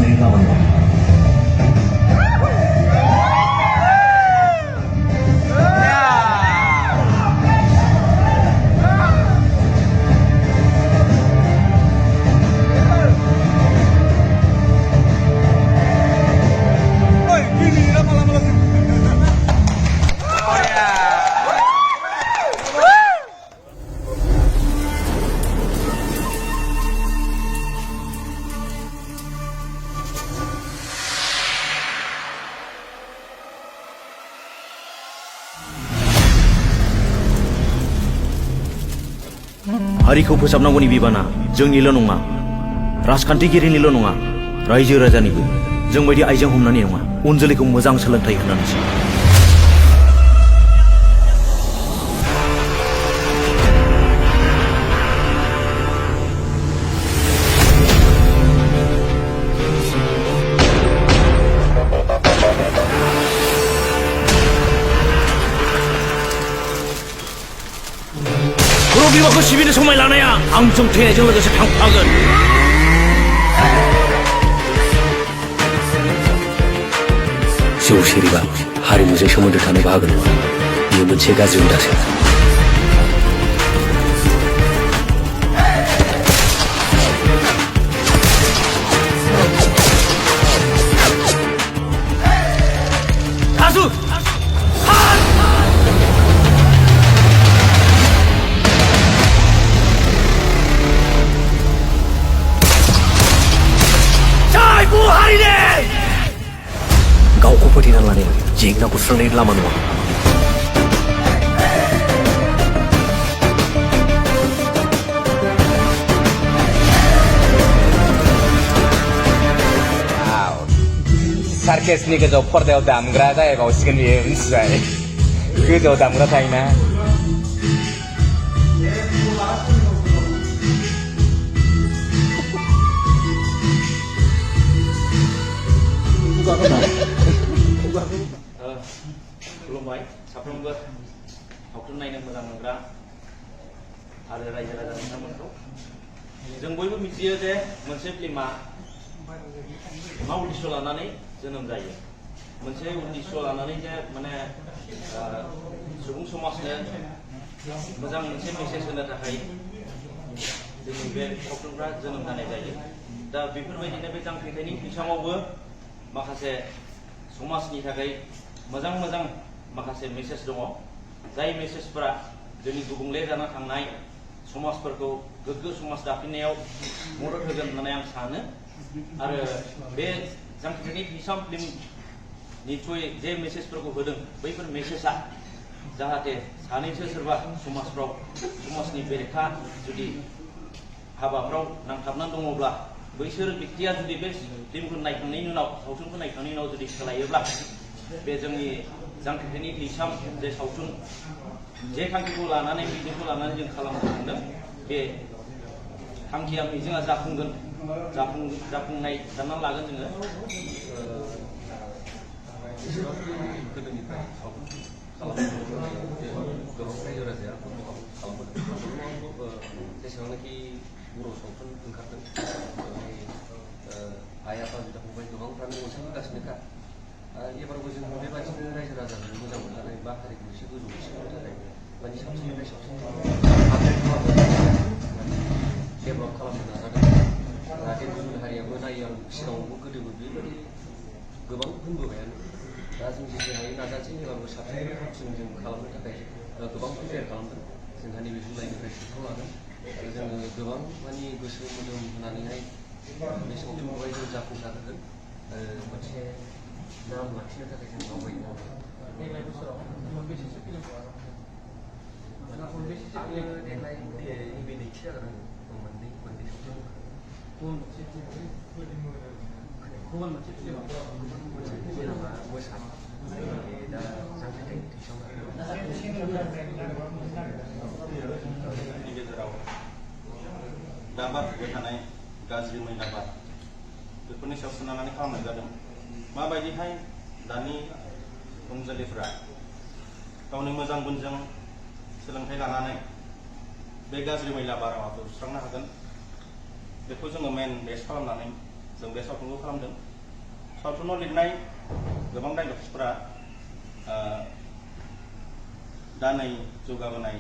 सोलायनायनि लामा नङा। हारिखौ फोसाबनांगौनि बिबाना जोंनिल' नङा, राजखान्थिगिरिनिल' नङा, रायजो राजानिबो। जों बायदि आइजें हमनानै नङा, उन जोलैखौ मोजां सोलोंथाइ होनानैसो। बर' बिमाखौ सिबिनो समाय लानाया आंजों थैनायजों लोगोसे थांफागोन। जौ सेरेबा हारिमुजों सोमोन्दो थानाय बाहागो नङा, बेयो मोनसे गाज्रि हुदासो। गावखौ फोथायना लानाया जेंनाखौ सुस्रांनायनि लामा नङा। सार्केसनि गोजौ पर्दायाव दामग्रा जाहैबावसिगोन बियो, मिथिबाय? गोजौआव दामग्रा थायोना। खुलुमबाय साफ्रोमबो सावथुन नायनो मोजां मोनग्रा आरो रायजो राजा नोंथांमोनखौ। जों बयबो मिथियो जे मोनसे फिल्मा मा उद्देश्य लानानै जोनोम जायो। मोनसे उद्देश्य लानानै जे माने सुबुं समाजनो मोजां मोनसे मेसेज होनो थाखाय जोंनि बे सावथुनफ्रा जोनोम जानाय जायो। दा बेफोरबायदिनो बे जांख्रिथायनि बिथिङावबो माखासे समाजनि थाखाय मोजां मोजां माखासे मेसेज दङ, जाय मेसेजफोरा जोंनि गुबुंले जाना थांनाय समाजफोरखौ गोग्गो समाज दाफिननायाव मदद होगोन होननानै आं सानो। आरो बे जांख्रिथायनि हिसाम फिल्मनि थ्रुयै जे मेसेजफोरखौ होदों, बैफोर मेसेजआ जाहाथे सानैसो सोरबा समाजफ्राव समाजनि बेरेखा जुदि हाबाफ्राव नांथाबनानै दङब्ला बैसोर व्यक्तिया जुदि बे फिल्मखौ नायखांनायनि उनाव, सावथुनखौ नायखांनायनि उनाव जुदि सोलायोब्ला बे जोंनि जांख्रिथायनि हिसाम जे सावथुन, जे थांखिखौ लानानै मिजिंखौ लानानै जों खालामनो सानदों, बे थांखिया मिजिंआ जाफुंगोन, जाफुंनाय साननानै लागोन जोङो। गोदोनिफ्राय सावथुन खालामनाय गोबां रायजो राजाया खालामबोदों। जेसेबांनाखि बर' सावथुन ओंखारदों, आइ आफा बिदा फंबाय गोबांफ्रानो अनसायबोगासिनोखा। एबारबो जों बेबादिनो रायजो राजाखौ मोजां मोननानै बा हारिखौ एसे गोजौ थिखांनो थाखाय माने साबसिननिफ्राय साबसिन डेभेलप खालामनो नाजादों, जाहाथे गुबुन हारियाबो नायो। आं सिगाङावबो गोदोबो बेबायदि गोबां होनबोबायानो। दा जों जेसे हायो नाजानोसै, एबारबो साबसिननिफ्राय हामसिन जों खालामनो थाखाय गोबां प्रिपेयार खालामदों। जोंहा नैबे जुलाइनिफ्राय सुटिं लागोन आरो जोङो गोबां माने गोसो मोदोम होनानैहाय बे सावथुनखौहाय जों जाफुंसार होगोन। मोनसे नाम लाखिनो थाखाय जों दावबायनो मावदों। देग्लाय बोसोराव मोनबेसेसो फिल्मखौ देग्लाय नैबे नैथि जागोन आङो। मोननै सावथुन गुबुन मोनसे फिल्मा मोसानाय दा जांख्रिथायनि गेजेराव दा बारफुबाय थानाय गाज्रि मैला बार, बेफोरनि सायाव सोनारनानै खालामनाय जादों। माबायदिहाय दानि उन जोलैफ्रा गावनि मोजां गुनजों सोलोंथाइ लानानै बे गाज्रि मैला बारहावाखौ सुस्रांनो हागोन, बेखौ जोङो मेन बेस खालामनानै जों बे सावथुनखौ खालामदों सावथुनाव लिरनाय गोबां डायलग्सफोरा दा नै जौगाबोनाय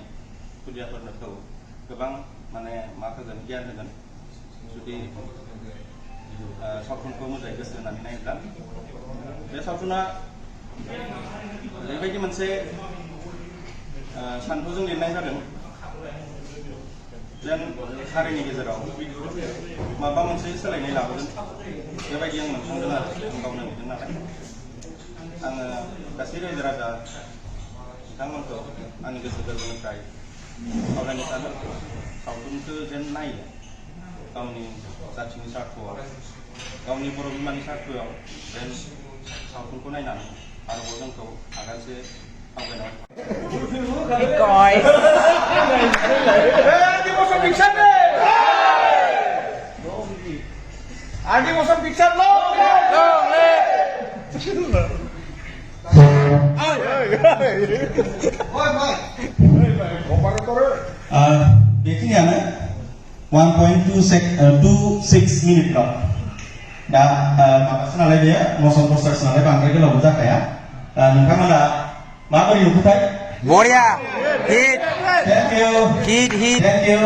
खुदियाफोरखौ गोबां माने मा होगोन गियान होगोन जुदि सावथुनखौ मोजाङै गोसो होनानै नायोब्ला बे सावथुना ओरैबायदि मोनसे सान्थौजों लिरनाय जादों जेन हारिनि गेजेराव माबा मोनसे सोलायनाय लाबोगोन बेबायदि आं मोनखांदों आरो आं गावनो नुदों नालाय आङो गासै रायजो राजा बिथांमोनखौ आंनि गोसो गोरबोनिफ्राय खावलायनो सानो सावथुनखौ जेन नायो गावनि जाथिनि सार्थआव गावनि बर' बिमानि सार्थआव जेन सावथुनखौ नायनानै आरोबाव जोंखौ आगानसे आवगायनायाव बेखिनियानो 1.26 मिनिट दं दा माबासो नालाय बेयो मसन पस्टार्स नालाय बांद्राय गोलावबो जाखाया नोंथांमोना माबोरै नुखोथाय बरिया hit thank you hit thank you